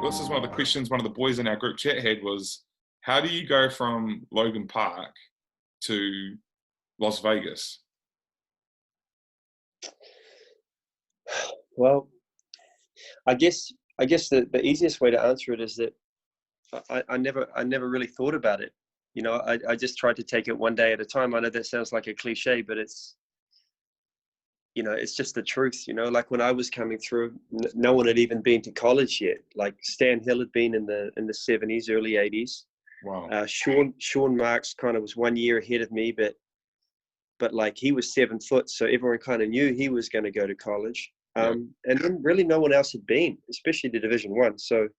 this is one of the questions one of the boys in our group chat had was, how do you go from Logan Park to Las Vegas? Well, I guess the easiest way to answer it is that I never really thought about it. You know, I just tried to take it one day at a time. I know that sounds like a cliche, but it's, you know, it's just the truth. You know, like when I was coming through, no one had even been to college yet. Like Stan Hill had been in the 70s, early 80s. Wow. Sean Marks kind of was 1 year ahead of me, but like he was 7 foot, so everyone kind of knew he was going to go to college. And then really no one else had been, especially to Division One. So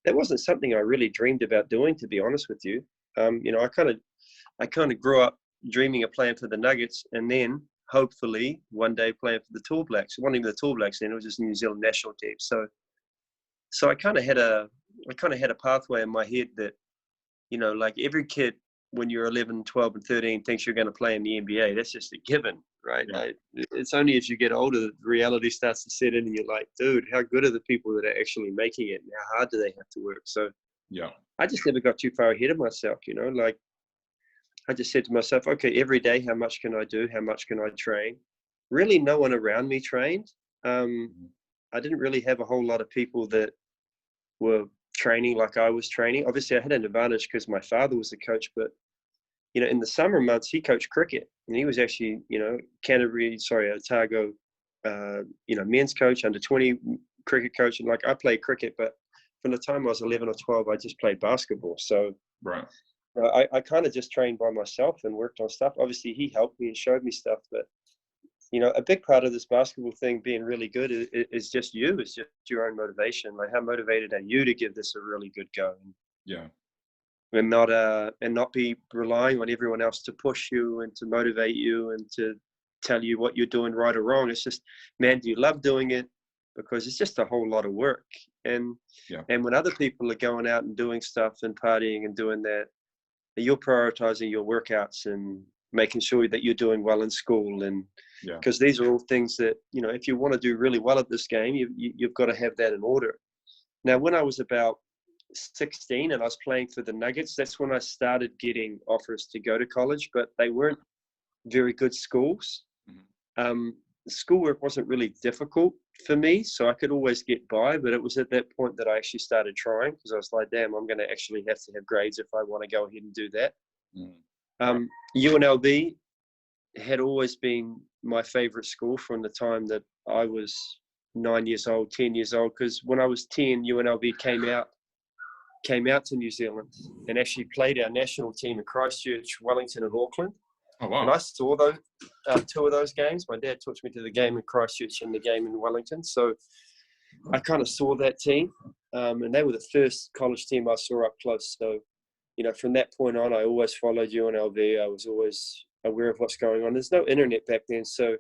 that wasn't something I really dreamed about doing, to be honest with you. You know, I kind of grew up dreaming of playing for the Nuggets, and then hopefully one day playing for the Tall Blacks. It wasn't even the Tall Blacks then; it was just the New Zealand national team. So I kind of had a pathway in my head that, you know, like every kid when you're 11, 12, and 13 thinks you're going to play in the NBA. That's just a given, right? Yeah. It's only as you get older that reality starts to set in, and you're like, dude, how good are the people that are actually making it, and how hard do they have to work? So Yeah. I just never got too far ahead of myself, you know. Like I just said to myself, okay, every day, how much can I do? How much can I train? Really, no one around me trained. I didn't really have a whole lot of people that were training like I was training. Obviously, I had an advantage because my father was the coach, but you know, in the summer months, he coached cricket, and he was actually, you know, Otago, you know, men's coach, under 20 cricket coach, and like I played cricket, but from the time I was 11 or 12, I just played basketball. So Right. I kind of just trained by myself and worked on stuff. Obviously, he helped me and showed me stuff, but you know, a big part of this basketball thing being really good is just you. It's just your own motivation. Like, how motivated are you to give this a really good go? Yeah. And not be relying on everyone else to push you and to motivate you and to tell you what you're doing right or wrong. It's just, man, do you love doing it? Because it's just a whole lot of work. And when other people are going out and doing stuff and partying and doing that, you're prioritizing your workouts and making sure that you're doing well in school. And because these are all things that, you know, if you want to do really well at this game, you've got to have that in order. Now, when I was about 16 and I was playing for the Nuggets, that's when I started getting offers to go to college, but they weren't very good schools. Schoolwork wasn't really difficult for me, so I could always get by, but it was at that point that I actually started trying, because I was like, damn, I'm going to actually have to have grades if I want to go ahead and do that. UNLV had always been my favorite school from the time that I was 9 years old, 10 years old, because when I was 10, UNLV came out to New Zealand and actually played our national team in Christchurch, Wellington, and Auckland. Oh, wow. And I saw those 2 of those games. My dad took me to the game in Christchurch and the game in Wellington. So I kind of saw that team. And they were the first college team I saw up close. So, you know, from that point on, I always followed UNLV. I was always aware of what's going on. There's no internet back then. So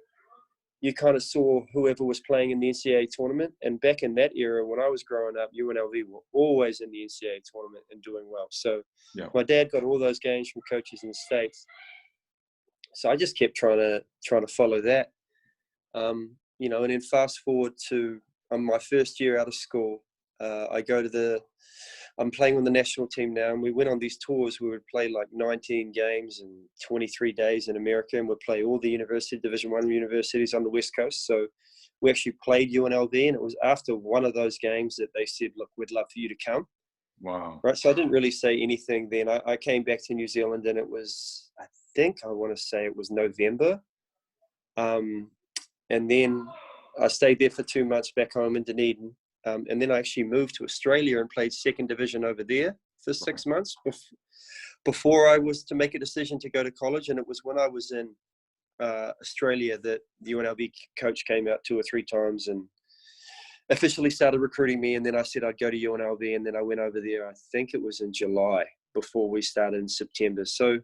you kind of saw whoever was playing in the NCAA tournament. And back in that era, when I was growing up, UNLV were always in the NCAA tournament and doing well. So my dad got all those games from coaches in the States. So I just kept trying to follow that, you know. And then fast forward to my first year out of school, I'm playing on the national team now, and we went on these tours. We would play like 19 games in 23 days in America, and we'd play all the Division I universities on the West Coast. So we actually played UNLV, and it was after one of those games that they said, look, we'd love for you to come. Wow. Right. So I didn't really say anything then. I came back to New Zealand, and it was, I want to say it was November. And then I stayed there for 2 months back home in Dunedin. And then I actually moved to Australia and played second division over there for 6 months before I was to make a decision to go to college. And it was when I was in Australia that the UNLV coach came out 2 or 3 times and officially started recruiting me. And then I said I'd go to UNLV, and then I went over there. I think it was in July before we started in September. So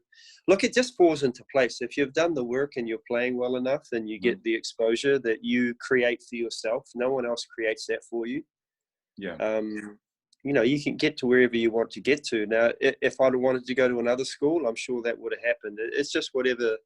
look, it just falls into place. If you've done the work and you're playing well enough, then you get the exposure that you create for yourself. No one else creates that for you. You know, you can get to wherever you want to get to. Now, if I'd wanted to go to another school, I'm sure that would have happened. It's just whatever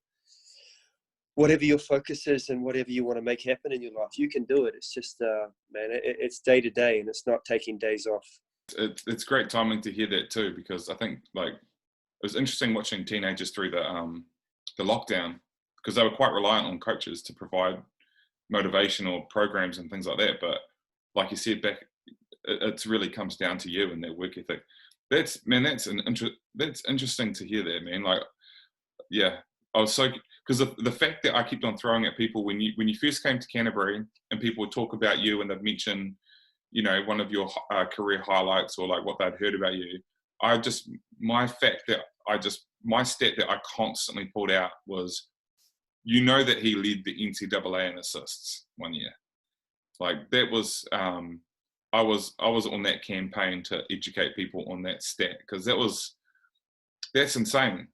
your focus is and whatever you want to make happen in your life, you can do it. It's just, man, it's day to day, and it's not taking days off. It's great timing to hear that too, because I think like it was interesting watching teenagers through the lockdown, because they were quite reliant on coaches to provide motivational programs and things like that. But like you said, back it really comes down to you and that work ethic. That's man, that's interesting to hear that, man. Like, yeah, I was so because the fact that I kept on throwing at people when you first came to Canterbury and people would talk about you and they'd mention, you know, one of your career highlights or like what they'd heard about you. I just my stat that I constantly pulled out was, you know, that he led the NCAA in assists one year. Like that was I was on that campaign to educate people on that stat, because that's insane.